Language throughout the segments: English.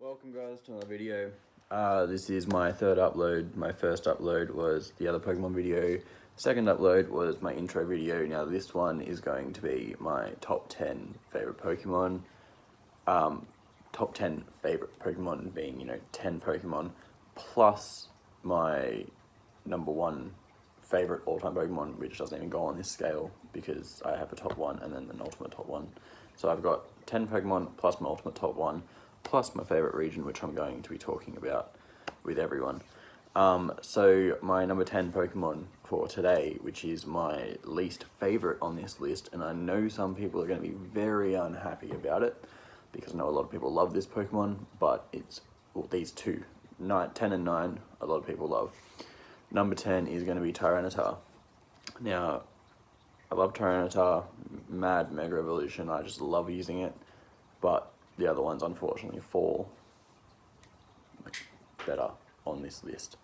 Welcome guys to another video. This is my third upload. My first upload was the other Pokemon video. Second upload was my intro video. Now this one is going to be my top 10 favorite Pokemon. Top 10 favorite Pokemon being, 10 Pokemon plus my number one favorite all-time Pokemon, which doesn't even go on this scale because I have a top one and then an ultimate top one. So I've got 10 Pokemon plus my ultimate top one, plus my favorite region, which I'm going to be talking about with everyone. So my number 10 Pokemon for today, which is my least favorite on this list, and I know some people are going to be very unhappy about it, because I know a lot of people love this Pokemon, but it's, these two, 10 and 9, a lot of people love. Number 10 is going to be Tyranitar. Now, I love Tyranitar, mad Mega Evolution, I just love using it, but the other ones unfortunately fall better on this list.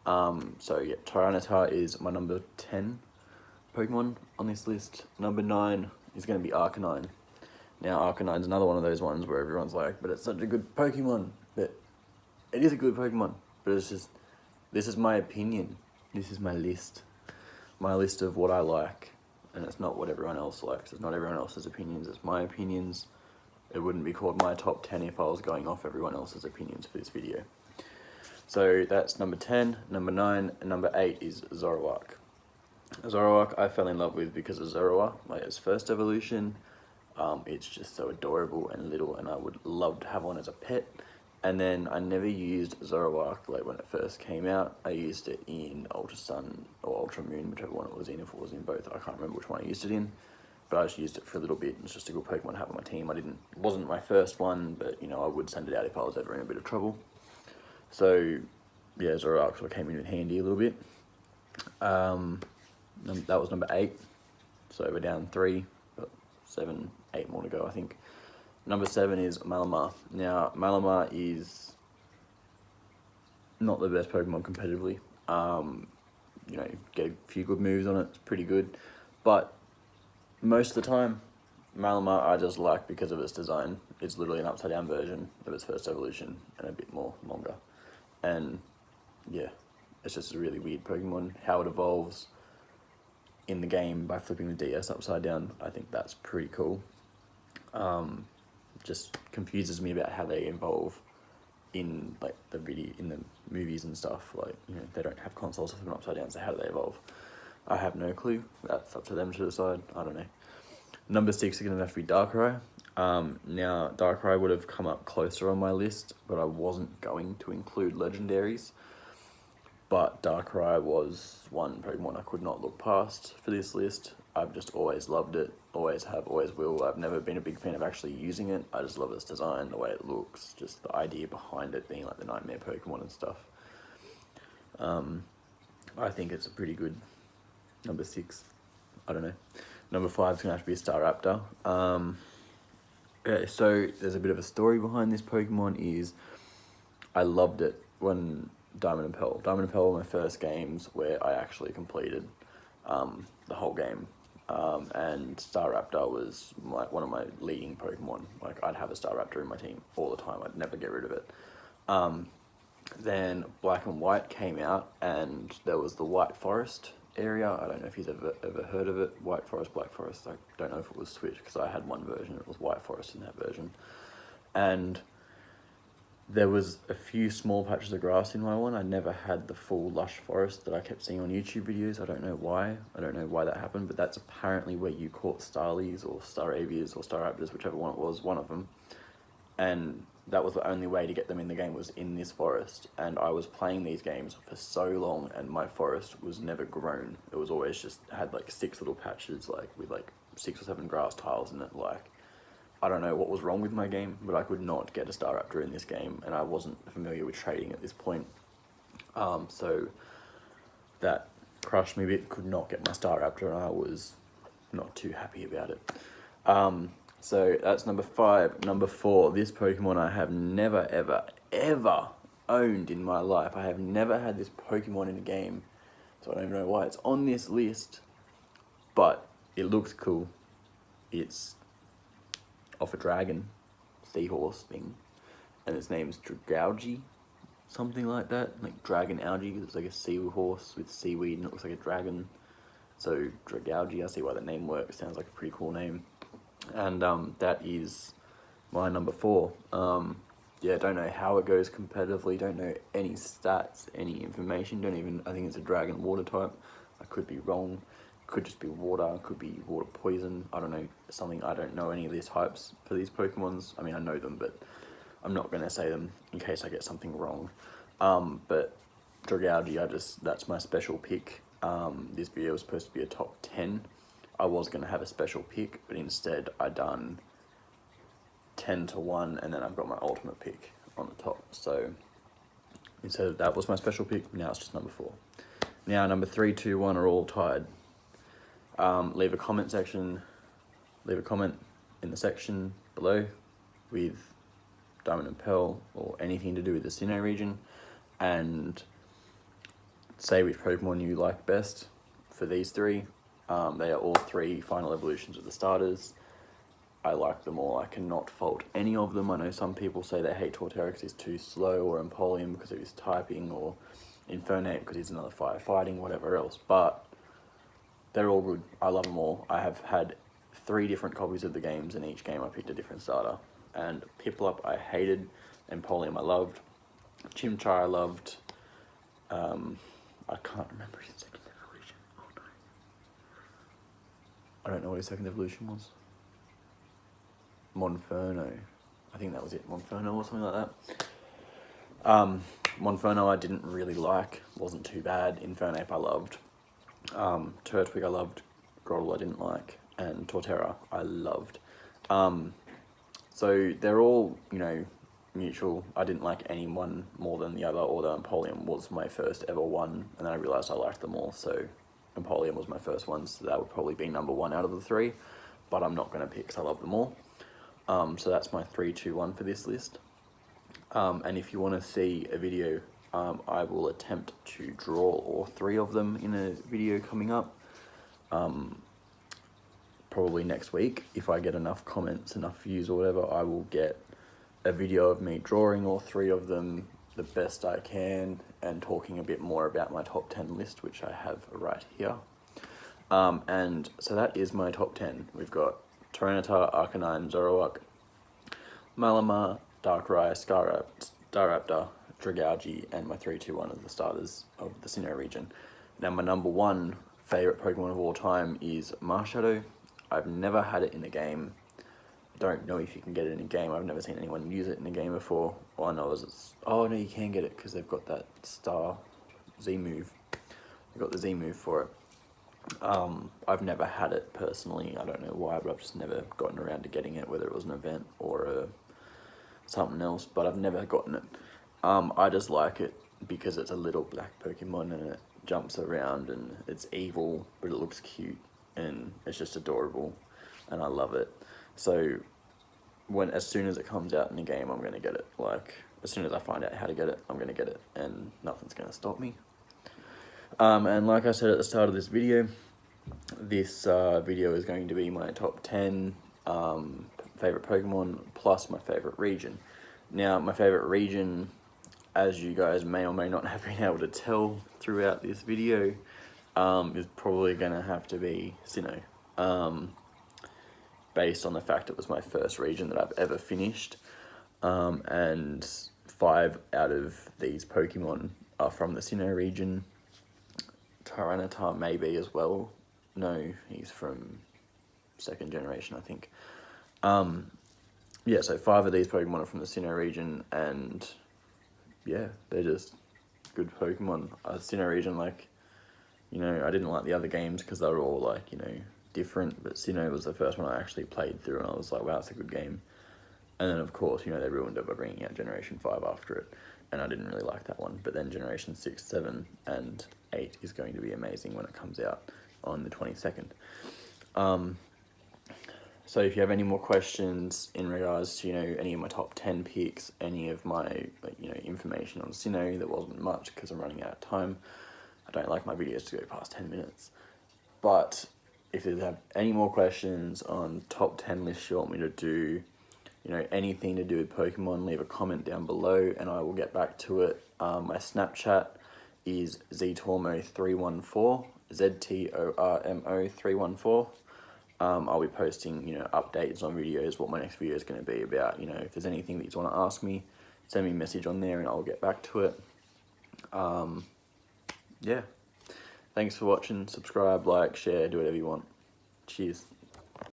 So yeah, Tyranitar is my number 10 Pokemon on this list. Number 9 is going to be Arcanine. Now Arcanine's another one of those ones where everyone's like, but it's such a good Pokemon. But it is a good Pokemon, but it's just, this is my opinion. This is my list. My list of what I like, and it's not what everyone else likes. It's not everyone else's opinions, it's my opinions. It wouldn't be called my top 10 if I was going off everyone else's opinions for this video. So that's number 10, number 9, and number 8 is Zoroark. Zoroark I fell in love with because of Zoroark, like its first evolution. It's just so adorable and little, and I would love to have one as a pet. And then I never used Zoroark like when it first came out. I used it in Ultra Sun or Ultra Moon, whichever one it was in. If it was in both, I can't remember which one I used it in. But I just used it for a little bit. It's just a good Pokemon to have on my team. It wasn't my first one, but I would send it out if I was ever in a bit of trouble. So yeah, Zoroark sort of came in handy a little bit. That was number 8. So we're down 3, but 7, 8 more to go, I think. Number 7 is Malamar. Now, Malamar is not the best Pokemon competitively. Get a few good moves on it, it's pretty good. But most of the time, Malamar I just like because of its design. It's literally an upside down version of its first evolution and a bit more longer. And yeah, it's just a really weird Pokemon. How it evolves in the game by flipping the DS upside down, I think that's pretty cool. Just confuses me about how they evolve in like the movies and stuff. Like, they don't have consoles flipping upside down, so how do they evolve? I have no clue. That's up to them to decide. I don't know. Number 6 is going to have to be Darkrai. Now, Darkrai would have come up closer on my list, but I wasn't going to include legendaries. But Darkrai was one Pokemon I could not look past for this list. I've just always loved it, always have, always will. I've never been a big fan of actually using it. I just love its design, the way it looks, just the idea behind it being like the nightmare Pokemon and stuff. I think it's a pretty good number 6. I don't know. Number 5 is going to have to be a Staraptor. Yeah, so there's a bit of a story behind this Pokemon. Is I loved it when Diamond and Pearl. Diamond and Pearl were my first games where I actually completed the whole game. And Staraptor was one of my leading Pokemon. Like, I'd have a Staraptor in my team all the time. I'd never get rid of it. Then Black and White came out, and there was the White Forest area. I don't know if you've ever heard of it. White Forest, Black Forest. I don't know if it was switched, because I had one version. It was White Forest in that version. And there was a few small patches of grass in my one. I never had the full lush forest that I kept seeing on YouTube videos. I don't know why. I don't know why that happened, but that's apparently where you caught Starlies or Staravias or Staraptors, whichever one it was, one of them. And that was the only way to get them in the game, was in this forest. And I was playing these games for so long, and my forest was never grown. It was always just had like 6 little patches, like with like 6 or 7 grass tiles in it. Like, I don't know what was wrong with my game, but I could not get a Staraptor in this game, and I wasn't familiar with trading at this point. So that crushed me a bit. Could not get my Staraptor, and I was not too happy about it. So that's number 5. Number 4, this Pokemon I have never, ever, ever owned in my life. I have never had this Pokemon in a game, so I don't even know why it's on this list, but it looks cool. It's off a dragon, seahorse thing, and its name's Dragougi, something like that, like dragon algae, because it's like a seahorse with seaweed and it looks like a dragon. So Dragougi, I see why the name works, sounds like a pretty cool name. And that is my number 4. Yeah, don't know how it goes competitively, don't know any stats, any information, don't even, I think it's a dragon water type. I could be wrong, could just be water, could be water poison, I don't know, something, I don't know any of these types for these Pokemons. I mean, I know them, but I'm not going to say them in case I get something wrong. But Dragougi, that's my special pick. This video was supposed to be a top 10. I was going to have a special pick, but instead I done 10 to 1, and then I've got my ultimate pick on the top. So instead of that was my special pick, now it's just number 4. Now number 3, 2, 1 are all tied. Leave a comment in the section below with Diamond and Pearl or anything to do with the Sinnoh region, and say which Pokemon you like best for these 3. They are all 3 final evolutions of the starters. I like them all. I cannot fault any of them. I know some people say they hate Torterra because he's too slow, or Empoleon because of his typing, or Infernape because he's another firefighting, whatever else, but they're all good. I love them all. I have had 3 different copies of the games, and each game I picked a different starter. And Piplup I hated, Empoleon I loved, Chimchar I loved, I can't remember his second evolution. Oh no. I don't know what his second evolution was. Monferno. I think that was it. Monferno or something like that. Monferno I didn't really like. Wasn't too bad. Infernape I loved. Turtwig I loved. Grotle I didn't like. And Torterra I loved. So they're all, you know, mutual. I didn't like any one more than the other, although Empoleon was my first ever one, and then I realised I liked them all, so Empoleon was my first one, so that would probably be number 1 out of the 3, but I'm not going to pick because I love them all. So that's my 3, 2, 1 for this list. And if you want to see a video, I will attempt to draw all 3 of them in a video coming up. Probably next week. If I get enough comments, enough views or whatever, I will get a video of me drawing all 3 of them the best I can and talking a bit more about my top 10 list, which I have right here. And so that is my top 10. We've got Tyranitar, Arcanine, Zoroark, Malamar, Darkrai, Staraptor, Dragougi, and my 3, 2, 1 of the starters of the Sinnoh region. Now my number 1 favourite Pokemon of all time is Marshadow. I've never had it in a game. Don't know if you can get it in a game. I've never seen anyone use it in a game before. All I know is it's... Oh no, you can get it because they've got that Star Z move. They've got the Z move for it. I've never had it personally. I don't know why, but I've just never gotten around to getting it, whether it was an event or something else, but I've never gotten it. I just like it because it's a little black Pokemon and it jumps around and it's evil, but it looks cute and it's just adorable and I love it. So as soon as it comes out in the game, I'm going to get it. Like, as soon as I find out how to get it, I'm going to get it, and nothing's going to stop me. And like I said at the start of this video, this video is going to be my top 10 favourite Pokemon plus my favourite region. Now, my favourite region, as you guys may or may not have been able to tell throughout this video, is probably going to have to be Sinnoh. Based on the fact it was my first region that I've ever finished, and 5 out of these Pokemon are from the Sinnoh region. Tyranitar maybe as well. No, he's from 2nd generation, I think. Yeah, so 5 of these Pokemon are from the Sinnoh region, and yeah, they're just good Pokemon. Sinnoh region, like, you know, I didn't like the other games because they were all like, you know, different, but Sinnoh was the first one I actually played through and I was like, wow, it's a good game. And then of course, you know, they ruined it by bringing out Generation 5 after it, and I didn't really like that one. But then Generation 6, 7 and 8 is going to be amazing when it comes out on the 22nd. So if you have any more questions in regards to, you know, any of my top 10 picks, any of my, like, you know, information on Sinnoh, there wasn't much because I'm running out of time. I don't like my videos to go past 10 minutes. But if you have any more questions on top 10 lists you want me to do, you know, anything to do with Pokemon, leave a comment down below and I will get back to it. My Snapchat is ztormo314, ZTORMO314. I'll be posting, you know, updates on videos, what my next video is going to be about. You know, if there's anything that you want to ask me, send me a message on there and I'll get back to it. Yeah. Thanks for watching. Subscribe, like, share, do whatever you want. Cheers.